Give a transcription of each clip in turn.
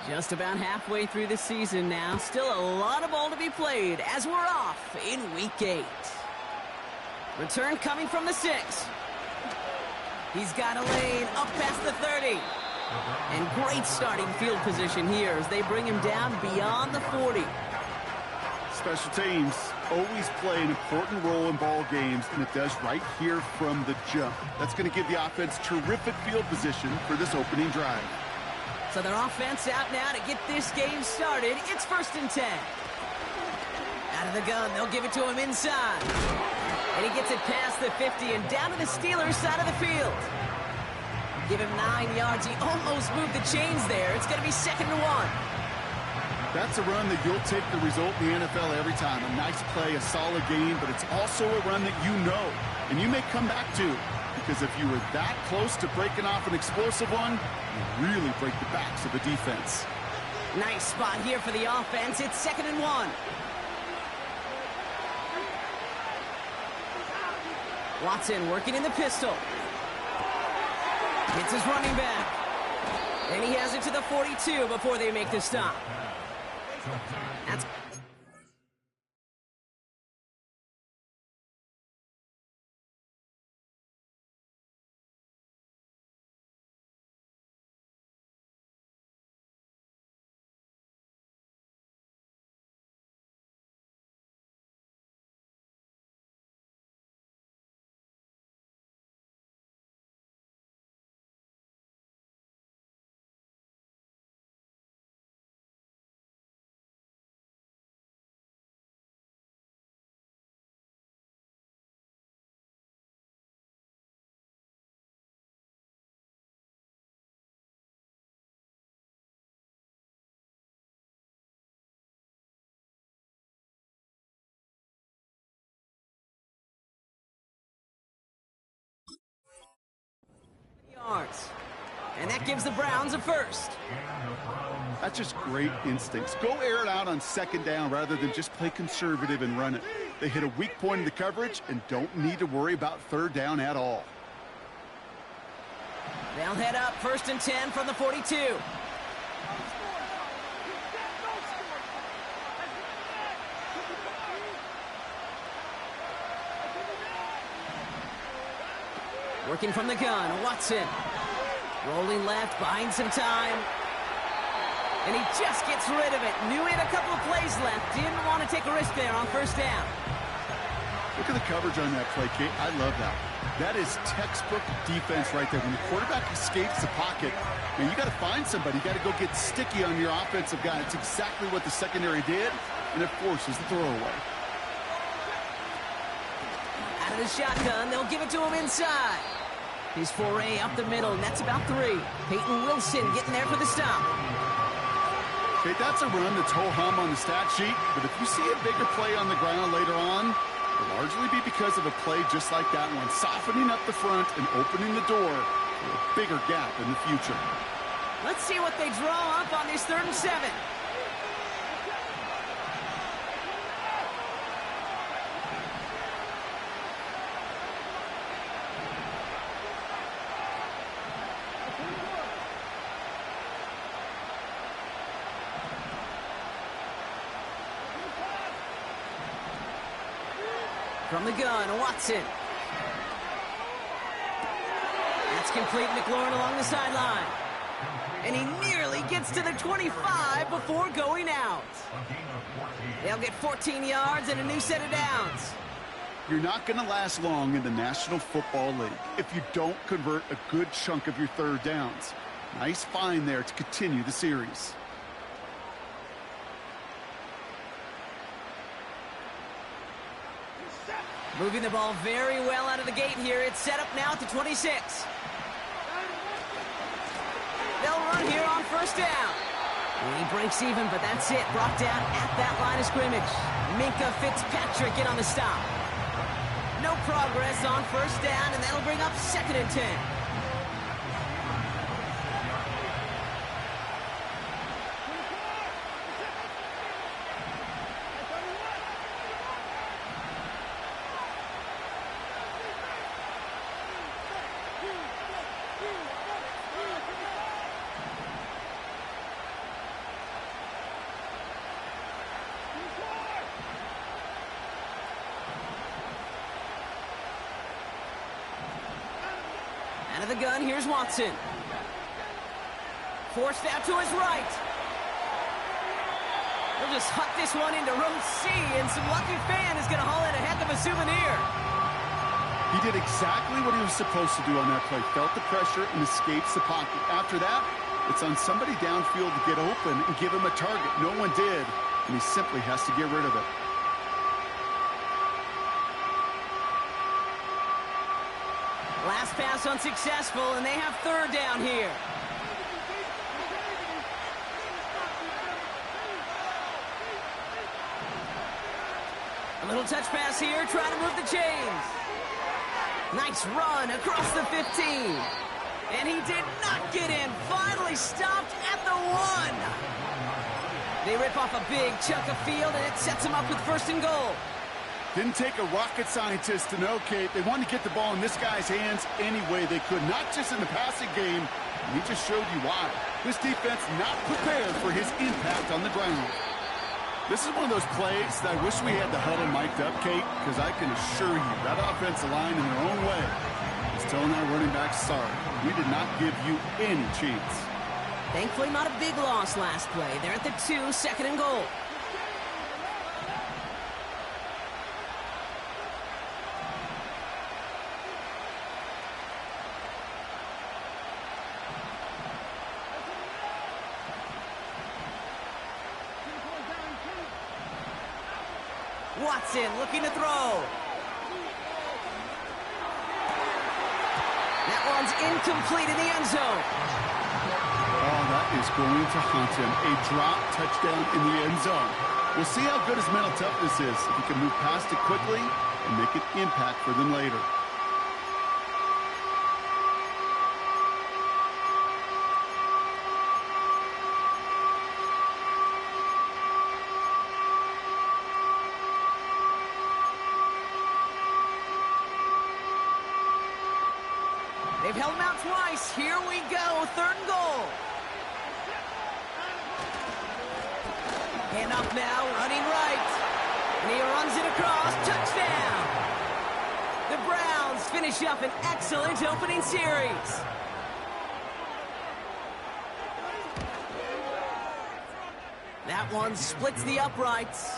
Just about halfway through the season now. Still a lot of ball to be played as we're off in Week 8. Return coming from the 6. He's got a lane up past the 30. And great starting field position here as they bring him down beyond the 40. Special teams always play an important role in ball games, and it does right here from the jump. That's going to give the offense terrific field position for this opening drive. So their offense out now to get this game started. It's 1st and 10. Out of the gun, they'll give it to him inside. And he gets it past the 50 and down to the Steelers' side of the field. Give him 9 yards. He almost moved the chains there. It's going to be 2nd and 1. That's a run that you'll take the result in the NFL every time. A nice play, a solid game, but it's also a run that you know and you may come back to. Because if you were that close to breaking off an explosive one, you really break the backs of the defense. Nice spot here for the offense. It's 2nd and 1. Watson working in the pistol. Hits his running back. And he has it to the 42 before they make the stop. That's yards. And that gives the Browns a first. That's just great instincts. Go air it out on 2nd down rather than just play conservative and run it. They hit a weak point in the coverage and don't need to worry about 3rd down at all. They'll head up 1st and 10 from the 42. Working from the gun, Watson. Rolling left, buying some time. And he just gets rid of it. Knew he had a couple of plays left. Didn't want to take a risk there on 1st down. Look at the coverage on that play, Kate. I love that. That is textbook defense right there. When the quarterback escapes the pocket, man, you got to find somebody. You got to go get sticky on your offensive guy. It's exactly what the secondary did, and it forces the throwaway. Out of the shotgun, they'll give it to him inside. His foray up the middle, and that's about 3. Peyton Wilson getting there for the stop. Okay, that's a run that's ho-hum on the stat sheet, but if you see a bigger play on the ground later on, it'll largely be because of a play just like that one, softening up the front and opening the door for a bigger gap in the future. Let's see what they draw up on this 3rd and 7. From the gun, Watson. That's complete. McLaurin along the sideline. And he nearly gets to the 25 before going out. They'll get 14 yards and a new set of downs. You're not going to last long in the National Football League if you don't convert a good chunk of your 3rd downs. Nice find there to continue the series. Moving the ball very well out of the gate here. It's set up now at the 26. They'll run here on 1st down. And he breaks even, but that's it. Brought down at that line of scrimmage. Minkah Fitzpatrick in on the stop. No progress on 1st down, and that'll bring up 2nd and 10. Out of the gun, here's Watson. Forced out to his right. He'll just huck this one into row C, and some lucky fan is going to haul in a heck of a souvenir. He did exactly what he was supposed to do on that play. Felt the pressure and escapes the pocket. After that, it's on somebody downfield to get open and give him a target. No one did, and he simply has to get rid of it. Last pass unsuccessful, and they have third down here. A little touch pass here, trying to move the chains. Nice run across the 15. And he did not get in. Finally stopped at the 1. They rip off a big chunk of field, and it sets him up with first and goal. Didn't take a rocket scientist to know, Kate. They wanted to get the ball in this guy's hands any way they could, not just in the passing game. And he just showed you why. This defense not prepared for his impact on the ground. This is one of those plays that I wish we had the huddle mic'd up, Kate, because I can assure you that offensive line in their own way is telling our running backs, sorry, we did not give you any chance. Thankfully, not a big loss last play. They're at the 2, second and goal. Watson looking to throw. That one's incomplete in the end zone. Oh, that is going to haunt him. A drop touchdown in the end zone. We'll see how good his mental toughness is, if he can move past it quickly and make an impact for them later. They've held him out twice. Here we go, third and goal. Hand off now, running right. And he runs it across, touchdown. The Browns finish up an excellent opening series. That one splits the uprights.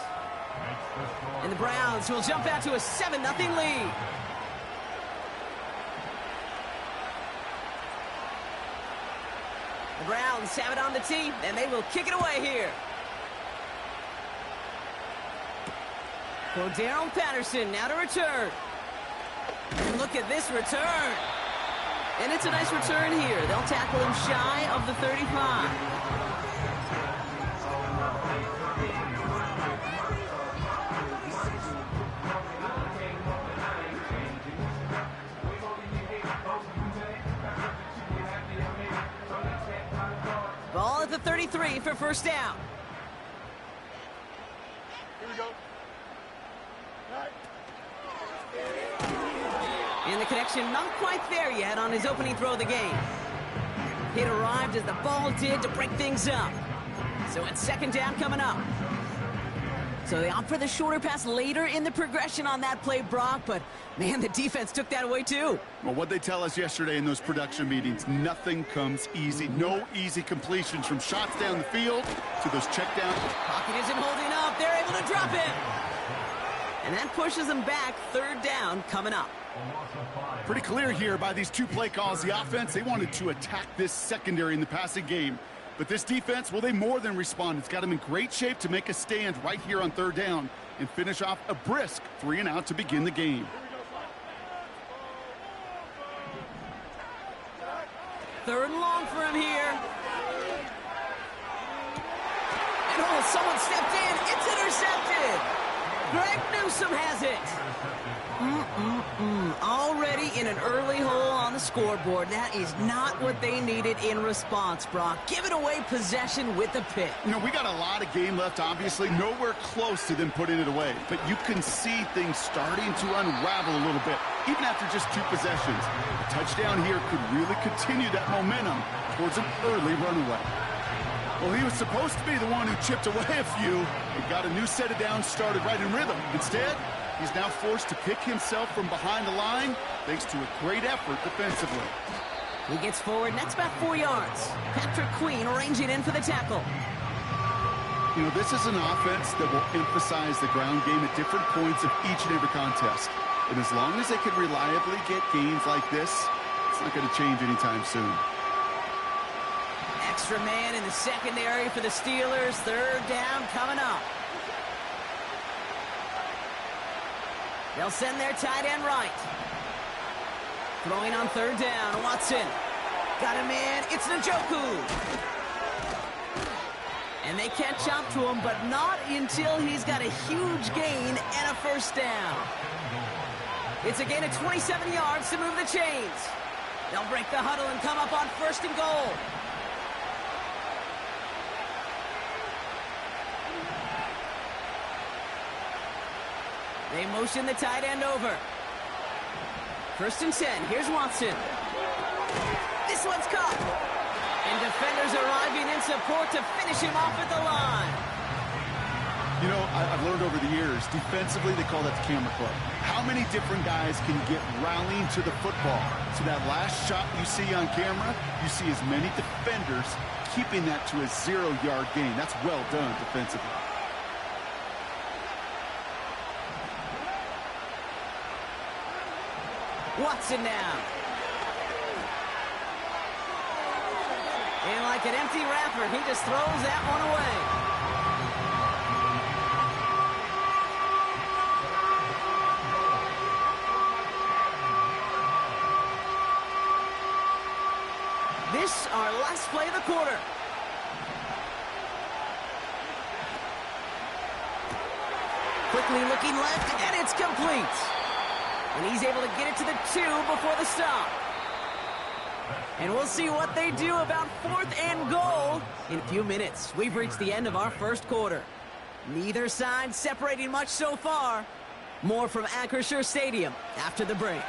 And the Browns will jump out to a 7-0 lead. The Browns have it on the tee, and they will kick it away here. Cordero Patterson now to return. And look at this return. And it's a nice return here. They'll tackle him shy of the 35. Ball at the 33 for first down. Here we go. And the connection not quite there yet on his opening throw of the game. It arrived as the ball did to break things up. So it's second down coming up. So they opt for the shorter pass later in the progression on that play, Brock, but man, the defense took that away too. Well, what they tell us yesterday in those production meetings, nothing comes easy. No easy completions from shots down the field to those checkdowns. Pocket isn't holding up. They're able to drop it. And that pushes them back. Third down coming up. Pretty clear here by these two play calls. The offense, they wanted to attack this secondary in the passing game. But this defense, well, they more than respond. It's got them in great shape to make a stand right here on third down and finish off a brisk 3-and-out to begin the game. Third and long for him here. And oh, someone stepped in. It's intercepted. Greg Newsome has it. Already in an early hole on the scoreboard. That is not what they needed in response, Brock. Giving away possession with the pick. You know, we got a lot of game left, obviously. Nowhere close to them putting it away. But you can see things starting to unravel a little bit, even after just 2 possessions. A touchdown here could really continue that momentum towards an early runaway. Well, he was supposed to be the one who chipped away a few and got a new set of downs started right in rhythm. Instead, he's now forced to pick himself from behind the line thanks to a great effort defensively. He gets forward, and that's about 4 yards. Patrick Queen arranging in for the tackle. You know, this is an offense that will emphasize the ground game at different points of each and every contest. And as long as they can reliably get gains like this, it's not going to change anytime soon. Extra man in the secondary for the Steelers. Third down coming up. They'll send their tight end right. Throwing on third down, Watson. Got him in. It's Njoku. And they catch up to him, but not until he's got a huge gain and a first down. It's a gain of 27 yards to move the chains. They'll break the huddle and come up on first and goal. They motion the tight end over. First and 10. Here's Watson. This one's caught. And defenders arriving in support to finish him off at the line. You know, I've learned over the years, defensively, they call that the camera club. How many different guys can get rallying to the football? So that last shot you see on camera, you see as many defenders keeping that to a 0-yard gain. That's well done defensively. Watson now. And like an empty wrapper, he just throws that one away. This our last play of the quarter. Quickly looking left, and it's complete. And he's able to get it to the 2 before the stop. And we'll see what they do about 4th and goal in a few minutes. We've reached the end of our first quarter. Neither side separating much so far. More from Acrisure Stadium after the break.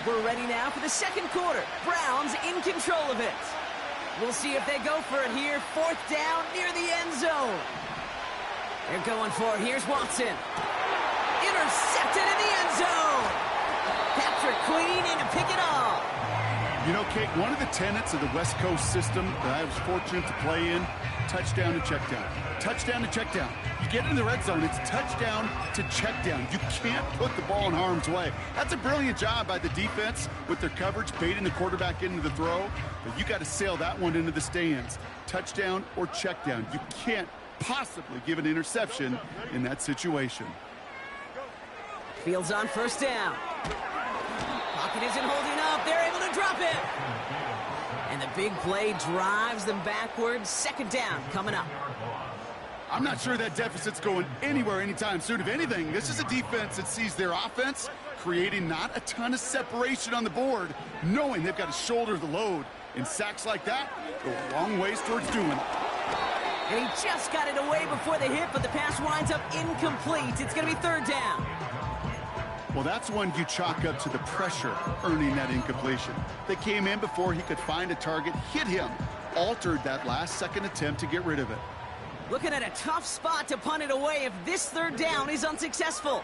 We're ready now for the second quarter. Browns in control of it. We'll see if they go for it here. 4th down near the end zone. They're going for it. Here's Watson. Intercepted in the end zone. Patrick Queen in to pick it off. You know, Kate, one of the tenets of the West Coast system that I was fortunate to play in, touchdown to check down. Touchdown to check down. You get in the red zone, it's touchdown to check down. You can't put the ball in harm's way. That's a brilliant job by the defense with their coverage, baiting the quarterback into the throw. But you got to sail that one into the stands. Touchdown or check down. You can't possibly give an interception in that situation. Fields on first down. Pocket isn't holding up. They're able to drop it. And the big play drives them backwards. 2nd down coming up. I'm not sure that deficit's going anywhere anytime soon. If anything, this is a defense that sees their offense creating not a ton of separation on the board, knowing they've got to shoulder the load. And sacks like that go a long ways towards doing it. And he just got it away before the hit, but the pass winds up incomplete. It's going to be 3rd down. Well, that's one you chalk up to the pressure earning that incompletion. They came in before he could find a target, hit him, altered that last-second attempt to get rid of it. Looking at a tough spot to punt it away if this 3rd down is unsuccessful.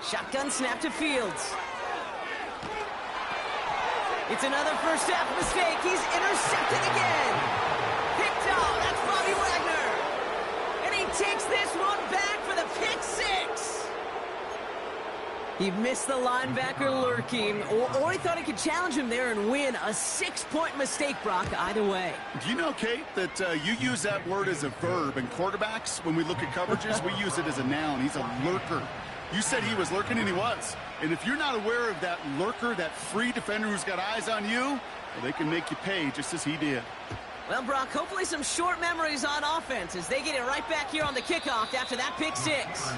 Shotgun snap to Fields. It's another first half mistake. He's intercepted again. Picked off. That's Bobby Wagner. And he takes this one back for the pick 6. He missed the linebacker lurking, or he thought he could challenge him there and win. A 6-point mistake, Brock, either way. Do you know, Kate, that you use that word as a verb? And quarterbacks, when we look at coverages, we use it as a noun. He's a lurker. You said he was lurking, and he was. And if you're not aware of that lurker, that free defender who's got eyes on you, well, they can make you pay just as he did. Well, Brock, hopefully some short memories on offense as they get it right back here on the kickoff after that pick 6.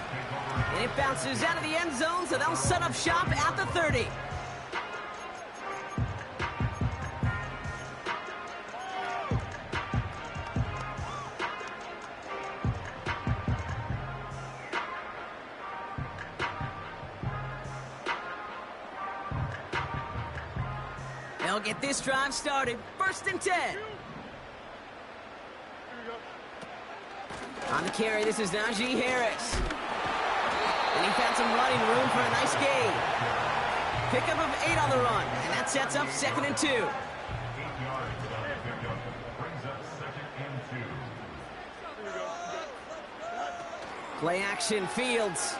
And it bounces out of the end zone, so they'll set up shop at the 30. They'll get this drive started. 1st and 10. On the carry, this is Najee Harris. And he found some running room for a nice gain. Pickup of 8 on the run, and that sets up 2nd and 2. 8 yards on the pickup. Brings up 2nd and 2. Play action, Fields.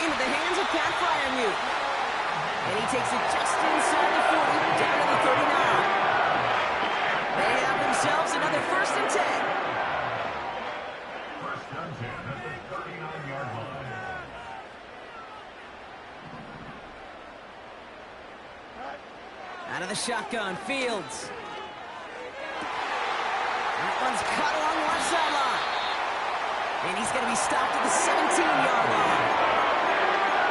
Into the hands of Pat Fryermuth. And he takes it just inside the 40, down to the 39. They have themselves another 1st and 10. 1st and 10 at the 39-yard line. Out of the shotgun, Fields. That one's cut along the left sideline. And he's going to be stopped at the 17-yard line.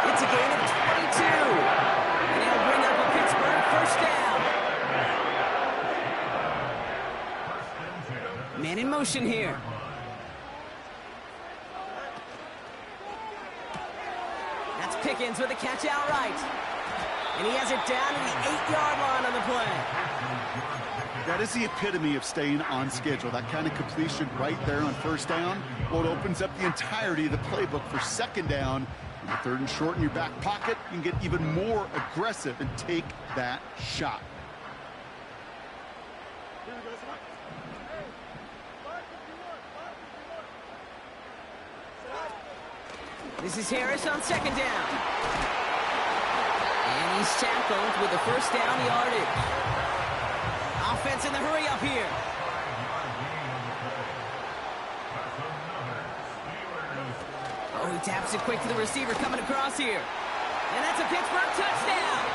It's a gain of 22. And it'll bring up a Pittsburgh 1st down. Man in motion here. That's Pickens with a catch outright. And he has it down to the 8-yard line on the play. That is the epitome of staying on schedule. That kind of completion right there on 1st down. Well, it opens up the entirety of the playbook for 2nd down. And the 3rd and short in your back pocket, you can get even more aggressive and take that shot. This is Harris on 2nd down. And he's tackled with the 1st down yardage. Offense in the hurry up here. Oh, he taps it quick to the receiver coming across here. And that's a Pittsburgh touchdown.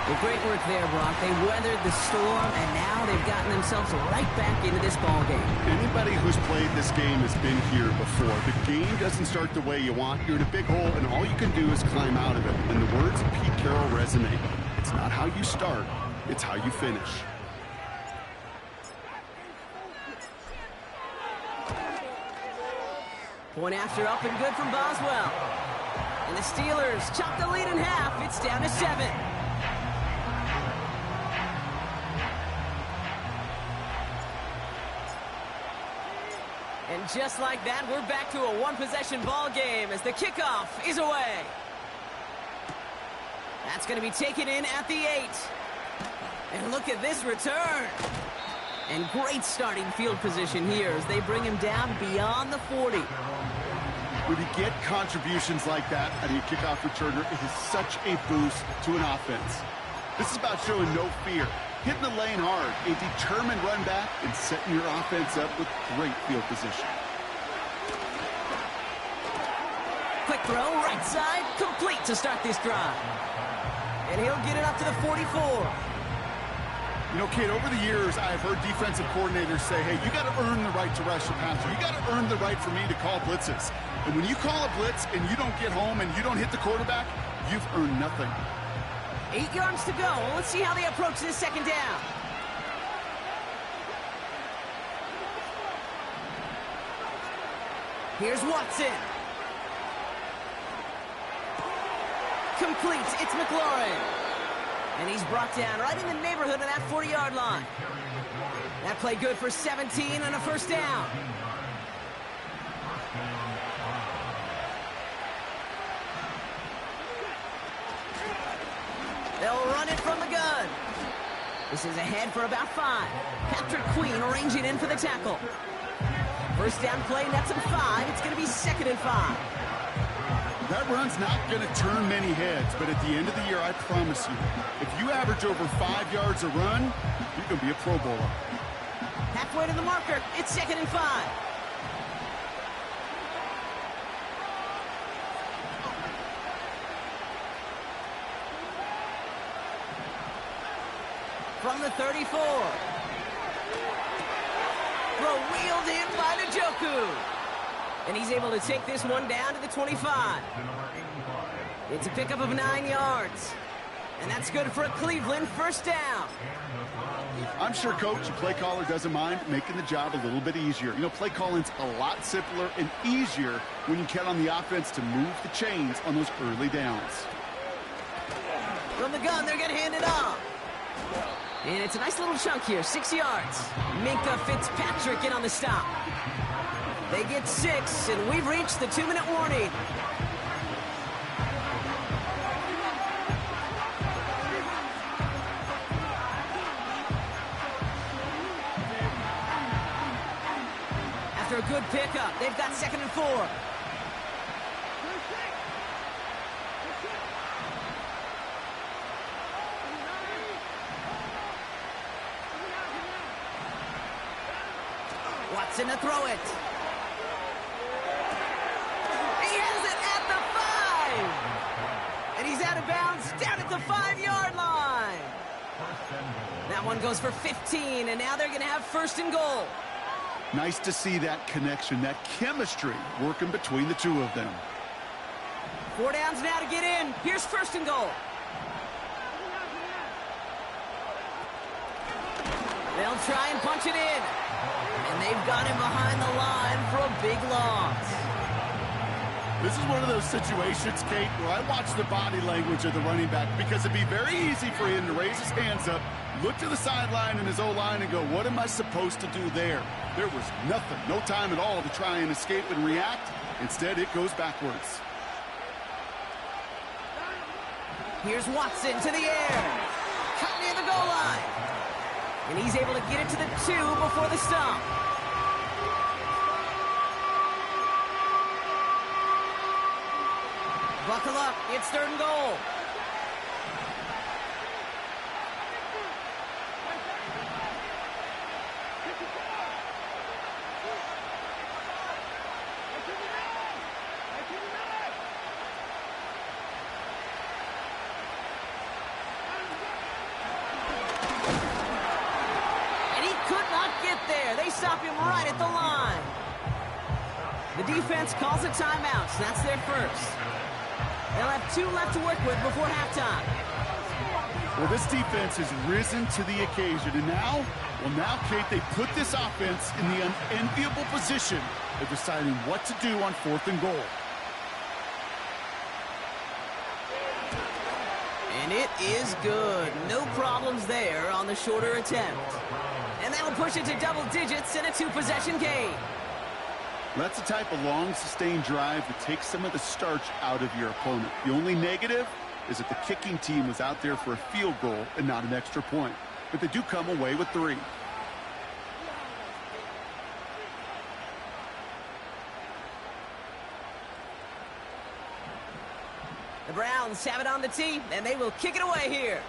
Well, great work there, Brock. They weathered the storm, and now they've gotten themselves right back into this ball game. Anybody who's played this game has been here before. The game doesn't start the way you want. You're in a big hole, and all you can do is climb out of it. And the words of Pete Carroll resonate. It's not how you start, it's how you finish. Point after up and good from Boswell. And the Steelers chop the lead in half. It's down to 7. And just like that, we're back to a one-possession ball game as the kickoff is away. That's going to be taken in at the 8. And look at this return. And great starting field position here as they bring him down beyond the 40. When you get contributions like that out of your kickoff returner, it is such a boost to an offense. This is about showing no fear, hitting the lane hard, a determined run back, and setting your offense up with great field position. Quick throw, right side, complete to start this drive. And he'll get it up to the 44. You know, Kate, over the years, I've heard defensive coordinators say, hey, you got to earn the right to rush the passer. You got to earn the right for me to call blitzes. And when you call a blitz and you don't get home and you don't hit the quarterback, you've earned nothing. 8 yards to go. Let's see how they approach this 2nd down. Here's Watson. Complete. It's McLaurin. And he's brought down right in the neighborhood of that 40-yard line. That play good for 17 and a 1st down. They'll run it from the gun. This is ahead for about 5. Patrick Queen arranging in for the tackle. 1st down play, nets him 5. It's going to be 2nd and 5. That run's not going to turn many heads, but at the end of the year, I promise you, if you average over 5 yards a run, you're going to be a Pro Bowler. Halfway to the marker. It's 2nd and 5. From the 34. Throw wheeled in by Njoku. And he's able to take this one down to the 25. It's a pickup of 9 yards. And that's good for a Cleveland 1st down. I'm sure coach and play caller doesn't mind making the job a little bit easier. You know, play calling's a lot simpler and easier when you count on the offense to move the chains on those early downs. From the gun, they're going to hand it off. And it's a nice little chunk here, 6 yards. Minka Fitzpatrick in on the stop. They get 6, and we've reached the 2-minute warning. After a good pickup, they've got 2nd and 4. Watson to throw it. He has it at the 5. And he's out of bounds down at the 5-yard line. That one goes for 15, and now they're going to have 1st and goal. Nice to see that connection, that chemistry working between the two of them. 4 downs now to get in. Here's 1st and goal. They'll try and punch it in. And they've got him behind the line for a big loss. This is one of those situations, Kate, where I watch the body language of the running back because it'd be very easy for him to raise his hands up, look to the sideline in his O-line and go, what am I supposed to do there? There was nothing, no time at all to try and escape and react. Instead, it goes backwards. Here's Watson to the air. Cut near the goal line. And he's able to get it to the 2 before the stop. Buckle up, it's 3rd and goal. And he could not get there. They stop him right at the line. The defense calls a timeout, so that's their first. They'll have 2 left to work with before halftime. Well, this defense has risen to the occasion, and now, Kate, they put this offense in the unenviable position of deciding what to do on 4th and goal. And it is good. No problems there on the shorter attempt. And that'll push it to double digits in a 2-possession game. That's the type of long, sustained drive that takes some of the starch out of your opponent. The only negative is that the kicking team was out there for a field goal and not an extra point. But they do come away with 3. The Browns have it on the tee, and they will kick it away here.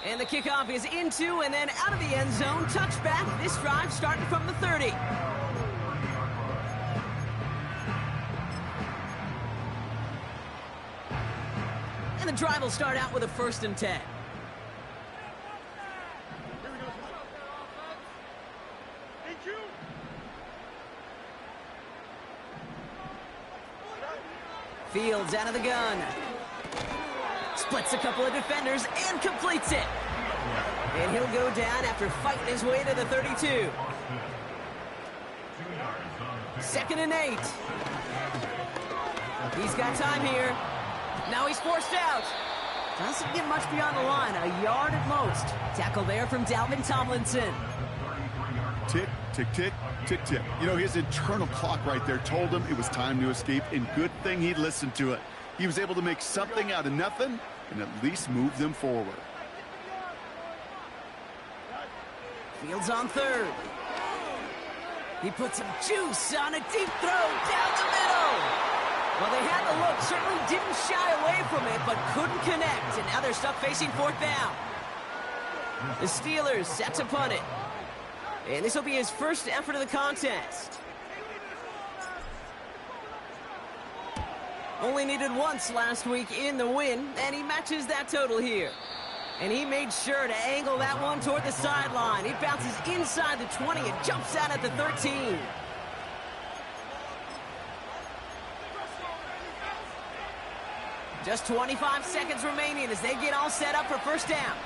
And the kickoff is into and then out of the end zone. Touchback. This drive starting from the 30. And the drive will start out with a 1st and 10. Fields out of the gun. Splits a couple of defenders and completes it. And he'll go down after fighting his way to the 32. 2nd and 8. He's got time here. Now he's forced out. Doesn't get much beyond the line. A yard at most. Tackle there from Dalvin Tomlinson. Tick, tick, tick, tick, tick. You know, his internal clock right there told him it was time to escape, and good thing he listened to it. He was able to make something out of nothing and at least move them forward. Fields on 3rd. He puts some juice on a deep throw down the middle. Well, they had the look, certainly didn't shy away from it, but couldn't connect, and now they're stuck facing 4th down. The Steelers set to punt it. And this will be his first effort of the contest. Only needed once last week in the win, and he matches that total here. And he made sure to angle that one toward the sideline. He bounces inside the 20 and jumps out at the 13. Just 25 seconds remaining as they get all set up for 1st down.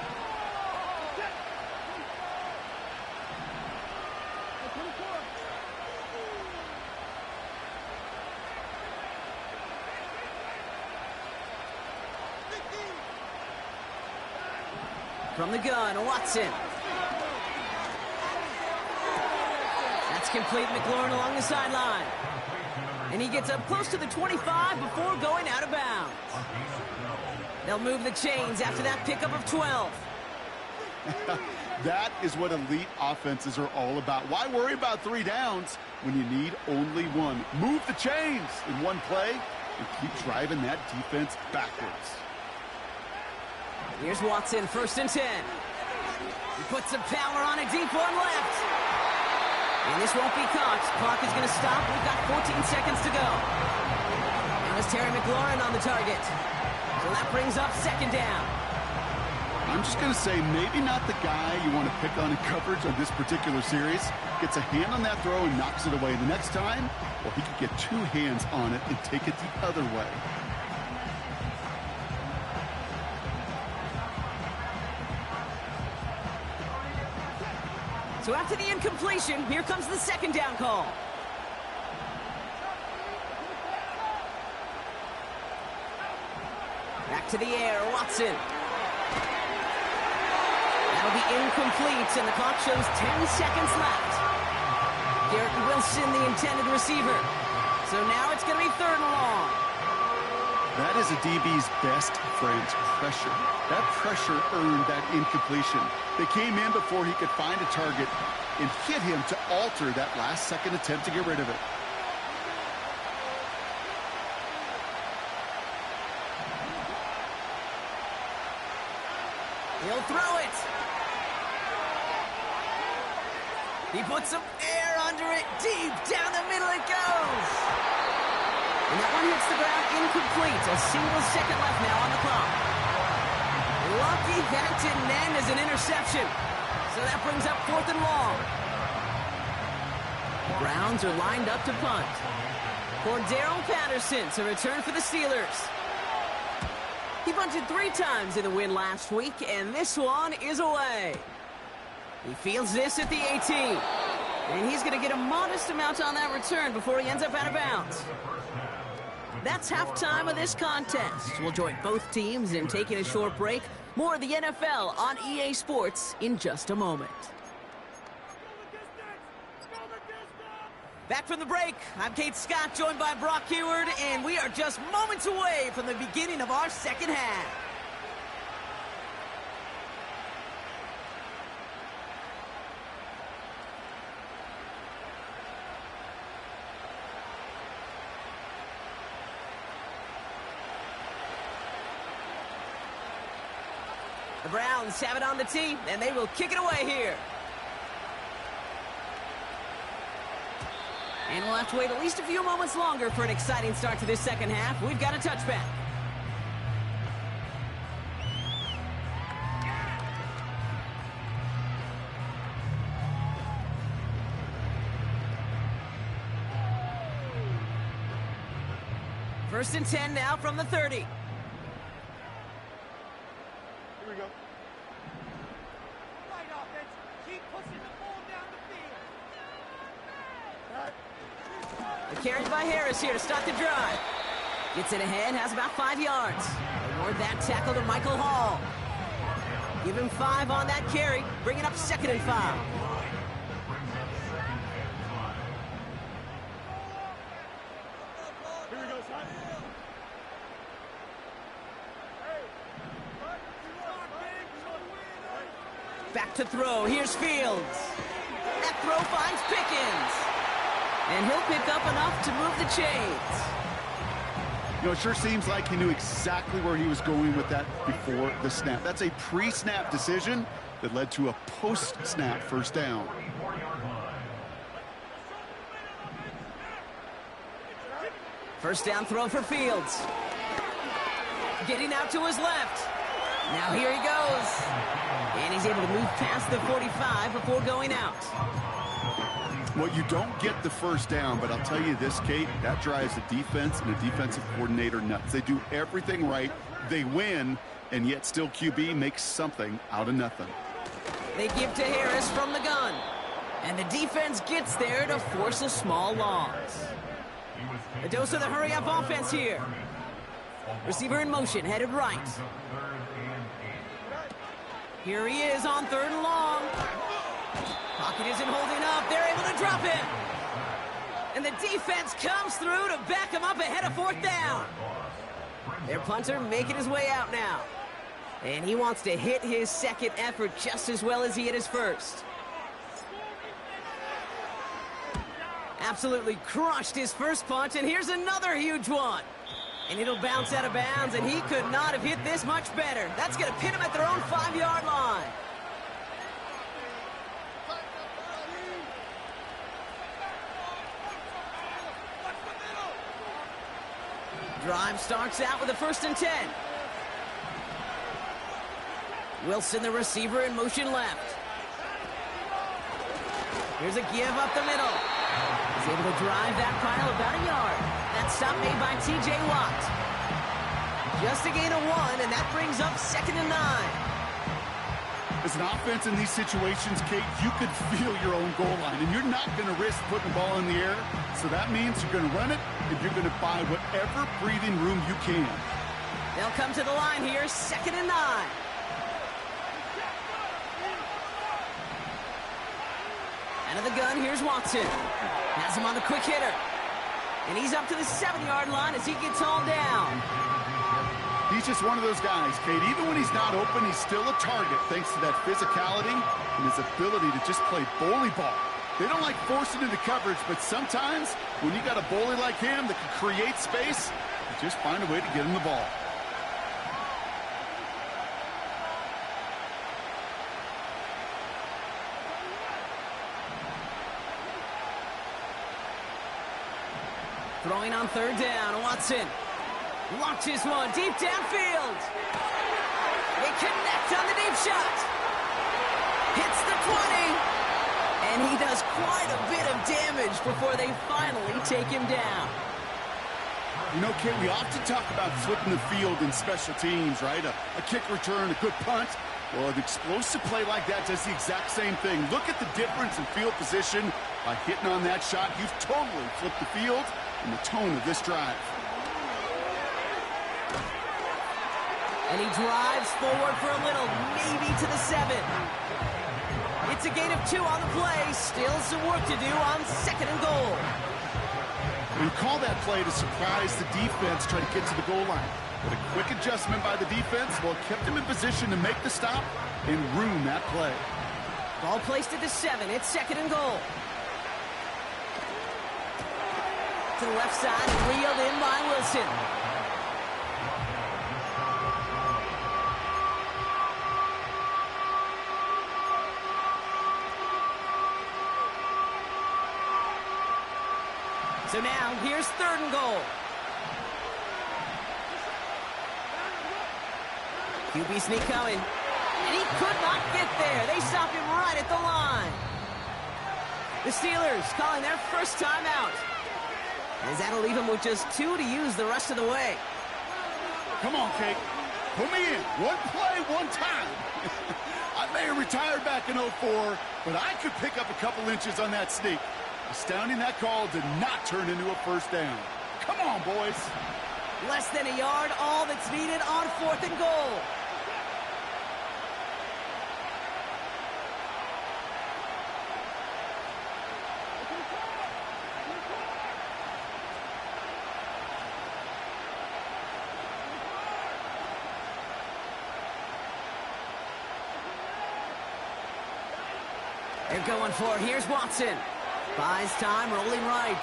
From the gun, Watson. That's complete. McLaurin along the sideline. And he gets up close to the 25 before going out of bounds. They'll move the chains after that pickup of 12. That is what elite offenses are all about. Why worry about 3 downs when you need only 1? Move the chains in one play and keep driving that defense backwards. Here's Watson, 1st and 10. He puts some power on a deep one left. And this won't be caught. Clock is going to stop. We've got 14 seconds to go. And it's Terry McLaurin on the target. So that brings up 2nd down. I'm just going to say maybe not the guy you want to pick on in coverage on this particular series. Gets a hand on that throw and knocks it away. The next time, well, he could get 2 hands on it and take it the other way. So after the incompletion, here comes the 2nd down call. Back to the air, Watson. That'll be incomplete, and the clock shows 10 seconds left. Garrett Wilson, the intended receiver. So now it's going to be 3rd and long. That is a DB's best friend, pressure. That pressure earned that incompletion. They came in before he could find a target and hit him to alter that last-second attempt to get rid of it. He'll throw it. He puts some air under it. Deep down the middle it goes. And that one hits the ground incomplete. A single second left now on the clock. Lucky that didn't end as an interception. So that brings up 4th and long. Browns are lined up to punt. Cordero Patterson to return for the Steelers. He punted 3 times in the win last week, and this one is away. He fields this at the 18. And he's going to get a modest amount on that return before he ends up out of bounds. That's halftime of this contest. We'll join both teams in taking a short break. More of the NFL on EA Sports in just a moment. Back from the break, I'm Kate Scott, joined by Brock Heward, and we are just moments away from the beginning of our 2nd half. The Browns have it on the tee, and they will kick it away here. And we'll have to wait at least a few moments longer for an exciting start to this 2nd half. We've got a touchback. First and 10 now from the 30. Here we go. Right offense. Keep pushing the ball down the field. The carry by Harris here to start the drive. Gets it ahead, has about 5 yards. Award that tackle to Michael Hall. Give him 5 on that carry, bring it up 2nd and 5. Here we go, son. Back to throw, here's Fields. That throw finds Pickens. And he'll pick up enough to move the chains. You know, it sure seems like he knew exactly where he was going with that before the snap. That's a pre-snap decision that led to a post-snap 1st down. First down throw for Fields. Getting out to his left. Now here he goes. And he's able to move past the 45 before going out. Well, you don't get the 1st down, but I'll tell you this, Kate, that drives the defense and the defensive coordinator nuts. They do everything right. They win, and yet still QB makes something out of nothing. They give to Harris from the gun. And the defense gets there to force a small loss. A dose of the hurry-up offense here. Receiver in motion, headed right. Here he is on 3rd and long. Pocket isn't holding up. They're able to drop him. And the defense comes through to back him up ahead of 4th down. Their punter making his way out now. And he wants to hit his second effort just as well as he hit his first. Absolutely crushed his first punch, and here's another huge one. And it'll bounce out of bounds, and he could not have hit this much better. That's going to pin him at their own 5-yard line. Drive starts out with a 1st and 10. Wilson, the receiver, in motion left. Here's a give up the middle. He's able to drive that pile about a yard. That stop made by T.J. Watt. Just a gain of 1, and that brings up 2nd and 9. As an offense in these situations, Kate, you could feel your own goal line, and you're not going to risk putting the ball in the air. So that means you're going to run it, and you're going to buy whatever breathing room you can. They'll come to the line here, 2nd and 9. Out of the gun, here's Watson. Has him on the quick hitter. And he's up to the 7-yard line as he gets hauled down. He's just one of those guys, Kate. Even when he's not open, he's still a target thanks to that physicality and his ability to just play bully ball. They don't like forcing into coverage, but sometimes when you got a bully like him that can create space, you just find a way to get him the ball. Throwing on 3rd down, Watson launches one deep downfield. They connect on the deep shot. Hits the 20. And he does quite a bit of damage before they finally take him down. You know, Kate, we often talk about flipping the field in special teams, right? A kick return, a good punt. Well, an explosive play like that does the exact same thing. Look at the difference in field position. By hitting on that shot, you've totally flipped the field and the tone of this drive. And he drives forward for a little, maybe to the 7. It's a gain of 2 on the play. Still some work to do on 2nd and goal. We call that play to surprise the defense, try to get to the goal line. But a quick adjustment by the defense, well, kept him in position to make the stop and ruin that play. Ball placed at the 7. It's 2nd and goal. To the left side, reeled in by Wilson. So now, here's 3rd and goal. QB sneak coming. And he could not get there. They stop him right at the line. The Steelers calling their first timeout. As that'll leave him with just 2 to use the rest of the way. Come on, Kate. Put me in. One play, one time. I may have retired back in 04, but I could pick up a couple inches on that sneak. Astounding that call did not turn into a 1st down. Come on, boys. Less than a yard, all that's needed on 4th and goal. They're going for it. Here's Watson. Buys time, rolling right.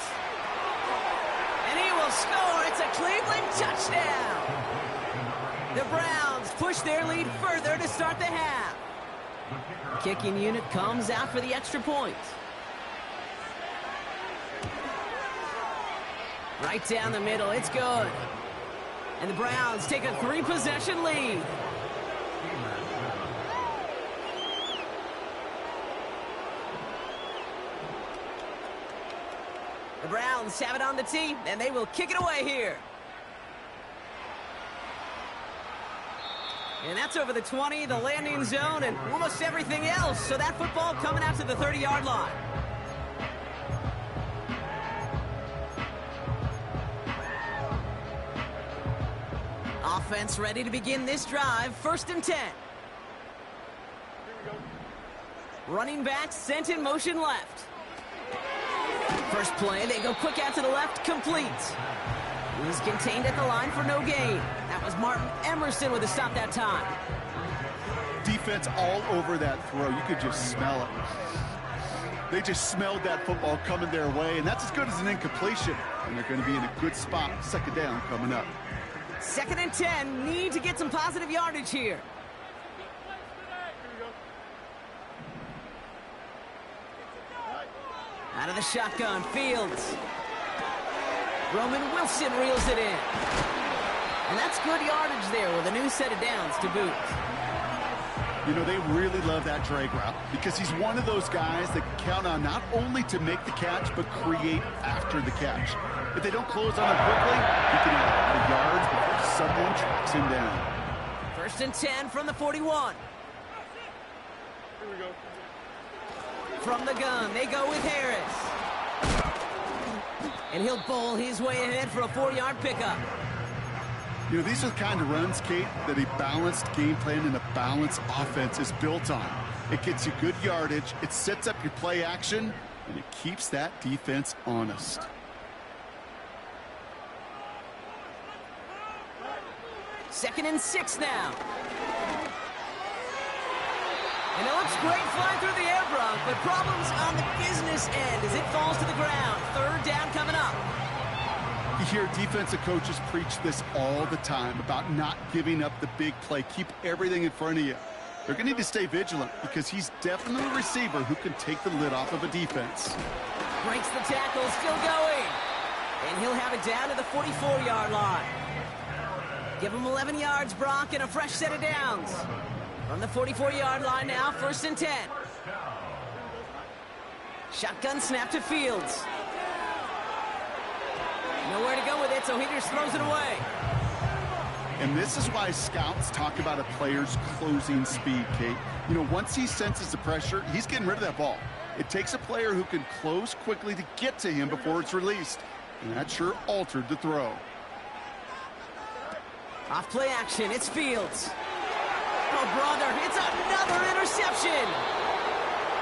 And he will score. It's a Cleveland touchdown. The Browns push their lead further to start the half. Kicking unit comes out for the extra point. Right down the middle. It's good. And the Browns take a 3-possession lead. The Browns have it on the tee, and they will kick it away here. And that's over the 20, the landing zone, and almost everything else. So that football coming out to the 30-yard line. Offense ready to begin this drive. 1st and 10. Running back sent in motion left. First play, they go quick out to the left, complete. He's contained at the line for no gain. That was Martin Emerson with a stop that time. Defense all over that throw. You could just smell it. They just smelled that football coming their way, and that's as good as an incompletion. And they're going to be in a good spot. Second down coming up. 2nd and 10. Need to get some positive yardage here. Out of the shotgun, Fields. Roman Wilson reels it in. And that's good yardage there with a new set of downs to boot. You know, they really love that drag route because he's one of those guys that can count on not only to make the catch, but create after the catch. If they don't close on him quickly, he can have a lot of yards before someone tracks him down. 1st and 10 from the 41. Here we go. From the gun, they go with Harris. And he'll bowl his way ahead for a 4-yard pickup. You know, these are the kind of runs, Kate, that a balanced game plan and a balanced offense is built on. It gets you good yardage, it sets up your play action, and it keeps that defense honest. Second and 6 now. And it looks great flying through the air, Brock, but problems on the business end as it falls to the ground. 3rd down coming up. You hear defensive coaches preach this all the time about not giving up the big play. Keep everything in front of you. They're going to need to stay vigilant because he's definitely a receiver who can take the lid off of a defense. Breaks the tackle, still going. And he'll have it down to the 44-yard line. Give him 11 yards, Brock, and a fresh set of downs. From the 44-yard line now, 1st and 10. Shotgun snap to Fields. Nowhere to go with it, so he just throws it away. And this is why scouts talk about a player's closing speed, Kate. You know, once he senses the pressure, he's getting rid of that ball. It takes a player who can close quickly to get to him before it's released. And that sure altered the throw. Off play action, it's Fields. Oh, brother, it's another interception.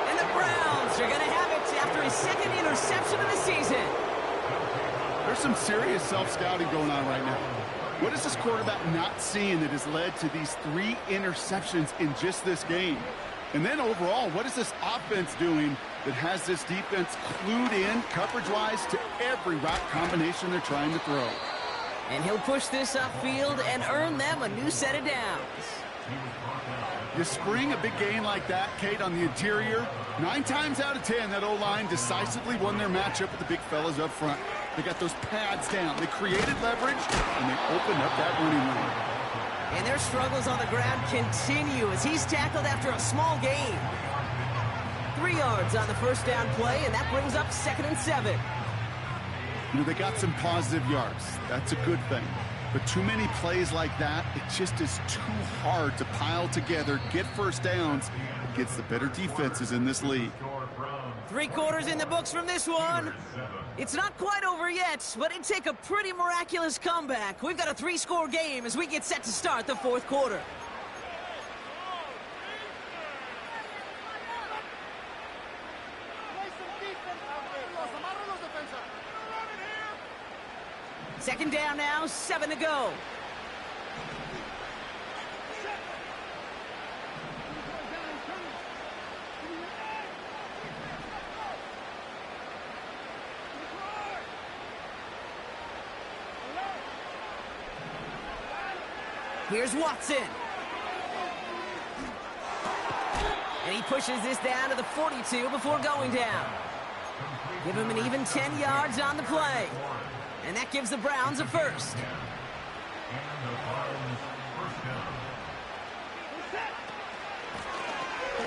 And the Browns are going to have it after his 2nd interception of the season. There's some serious self-scouting going on right now. What is this quarterback not seeing that has led to these 3 interceptions in just this game? And then overall, what is this offense doing that has this defense clued in coverage-wise to every route combination they're trying to throw? And he'll push this upfield and earn them a new set of downs. You spring a big gain like that, Kate, on the interior, 9 times out of 10, that O-line decisively won their matchup with the big fellas up front. They got those pads down. They created leverage, and they opened up that running lane. And their struggles on the ground continue as he's tackled after a small gain. 3 yards on the 1st down play, and that brings up 2nd and 7. You know, they got some positive yards. That's a good thing. But too many plays like that, it just is too hard to pile together, get 1st downs against the better defenses in this league. 3 quarters in the books from this one. It's not quite over yet, but it'd take a pretty miraculous comeback. We've got a 3-score game as we get set to start the 4th quarter. Second down now, 7 to go. Here's Watson. And he pushes this down to the 42 before going down. Give him an even 10 yards on the play. And that gives the Browns a 1st.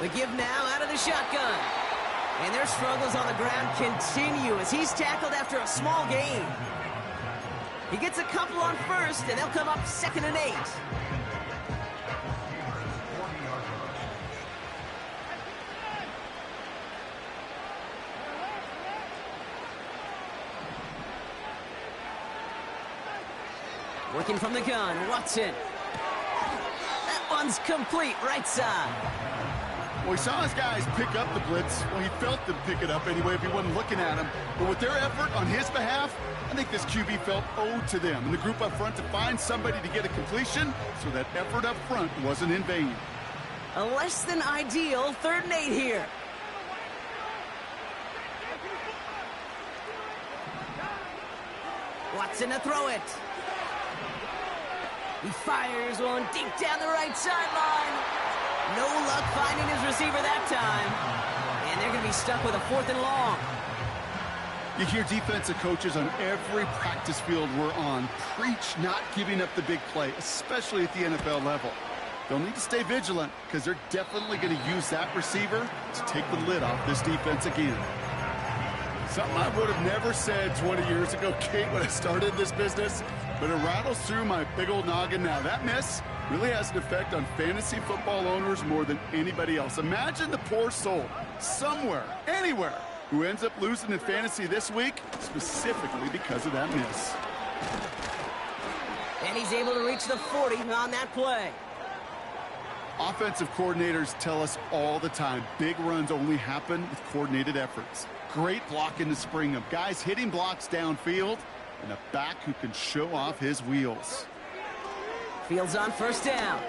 The give now out of the shotgun. And their struggles on the ground continue as he's tackled after a small gain. He gets a couple on 1st, and they'll come up 2nd and 8. Working from the gun, Watson. That one's complete, right side. Well, he saw his guys pick up the blitz. Well, he felt them pick it up anyway if he wasn't looking at him. But with their effort on his behalf, I think this QB felt owed to them and the group up front to find somebody to get a completion, so that effort up front wasn't in vain. A less than ideal 3rd and 8 here. Watson to throw it. He fires one deep down the right sideline. No luck finding his receiver that time. And they're going to be stuck with a 4th and long. You hear defensive coaches on every practice field we're on preach not giving up the big play, especially at the NFL level. They'll need to stay vigilant because they're definitely going to use that receiver to take the lid off this defense again. Something I would have never said 20 years ago, Kate, when I started this business, but it rattles through my big old noggin now. That miss really has an effect on fantasy football owners more than anybody else. Imagine the poor soul somewhere, anywhere, who ends up losing in fantasy this week specifically because of that miss. And he's able to reach the 40 on that play. Offensive coordinators tell us all the time, big runs only happen with coordinated efforts. Great block in the spring of guys hitting blocks downfield and a back who can show off his wheels. Fields on 1st down.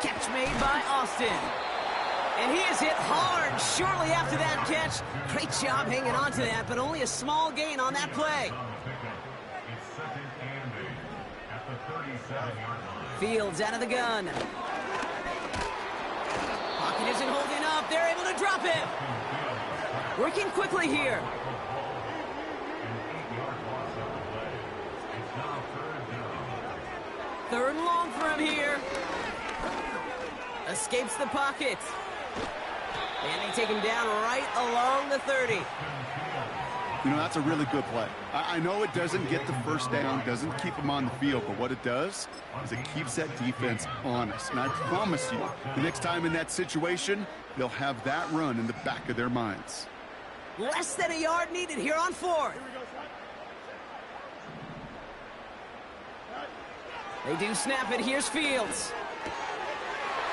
Catch made by Austin. And he is hit hard shortly after that catch. Great job hanging on to that, but only a small gain on that play. It's 2nd and 8 at the 37-yard line. Fields out of the gun. Pocket isn't holding up. They're able to drop it. Working quickly here. An 8-yard loss on the play. It's now 3rd down. 3rd and long for him here. Escapes the pocket. And they take him down right along the 30. You know, that's a really good play. I know it doesn't get the 1st down, doesn't keep them on the field, but what it does is it keeps that defense honest. And I promise you, the next time in that situation, they'll have that run in the back of their minds. Less than a yard needed here on 4th. They do snap it. Here's Fields.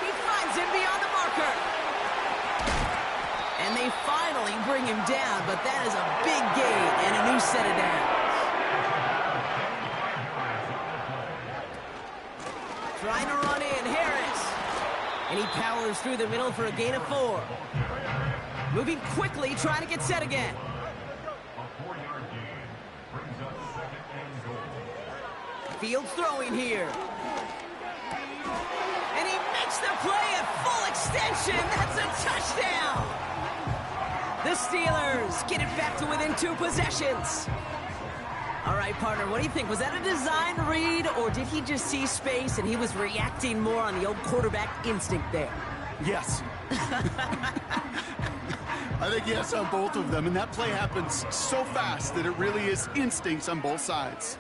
He finds him beyond the marker. And they finally bring him down, but that is a big gain and a new set of downs. Trying to run in, Harris. And he powers through the middle for a gain of 4. Moving quickly, trying to get set again. A 4-yard gain brings up 2nd and goal. Fields throwing here. And he makes the play at full extension. That's a touchdown. The Steelers get it back to within 2 possessions. All right, partner, what do you think? Was that a design read, or did he just see space and he was reacting more on the old quarterback instinct there? Yes. I think yes on both of them, and that play happens so fast that it really is instincts on both sides.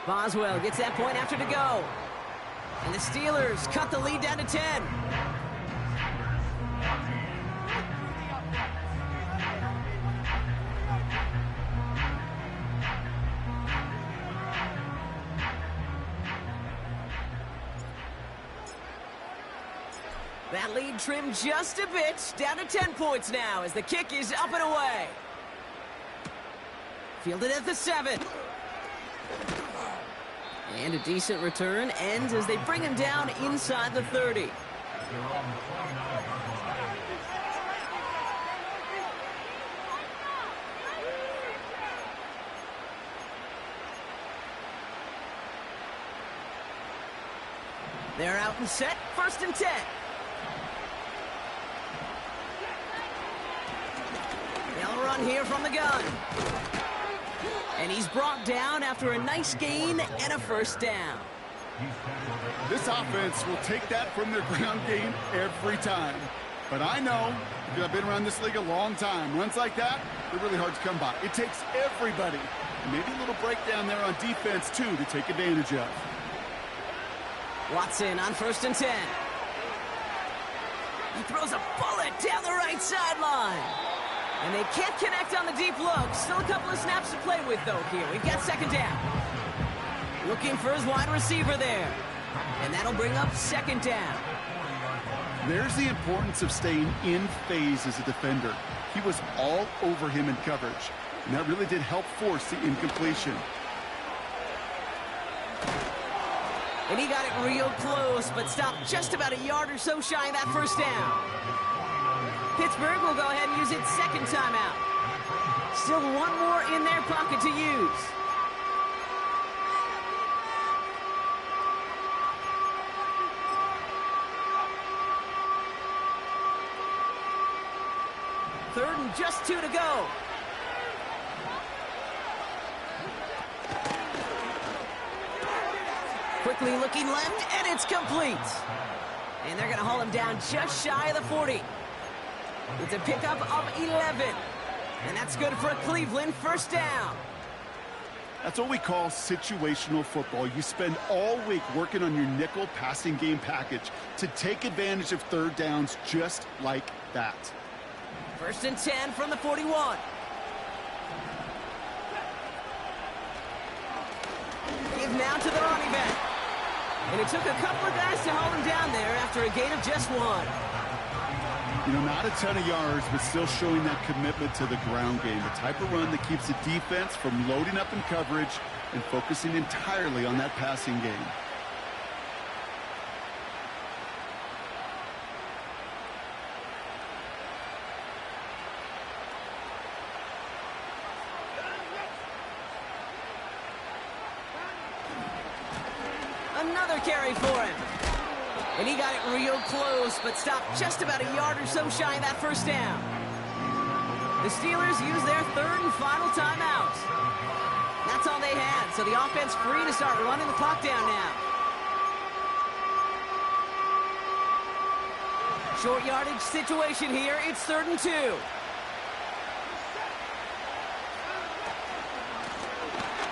Boswell gets that point after to go. And the Steelers cut the lead down to 10. That lead trimmed just a bit, down to 10 points now as the kick is up and away. Fielded at the 7. And a decent return ends as they bring him down inside the 30. They're out and set, 1st and 10. They'll run here from the gun. And he's brought down after a nice gain and a 1st down. This offense will take that from their ground game every time. But I know, because I've been around this league a long time, runs like that, they're really hard to come by. It takes everybody, maybe a little breakdown there on defense, too, to take advantage of. Watson on 1st and 10. He throws a bullet down the right sideline. And they can't connect on the deep look. Still a couple of snaps to play with, though, here. We've got 2nd down. Looking for his wide receiver there. And that'll bring up second down. There's the importance of staying in phase as a defender. He was all over him in coverage, and that really did help force the incompletion. And he got it real close, but stopped just about a yard or so shy of that first down. Pittsburgh will go ahead and use its second timeout. Still one more in their pocket to use. Third and just 2 to go. Quickly looking left, and it's complete. And they're going to haul him down just shy of the 40. It's a pickup of 11. And that's good for a Cleveland first down. That's what we call situational football. You spend all week working on your nickel passing game package to take advantage of third downs just like that. First and 10 from the 41. Give now to the running back. And it took a couple of guys to hold him down there after a gain of just 1. You know, not a ton of yards, but still showing that commitment to the ground game. The type of run that keeps the defense from loading up in coverage and focusing entirely on that passing game. Another carry for him. And he got it real close, but stopped just about a yard or so shy of that first down. The Steelers use their third and final timeout. That's all they had, so the offense free to start running the clock down now. Short yardage situation here. It's 3rd and 2.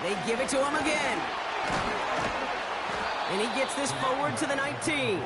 They give it to him again. And he gets this forward to the 19.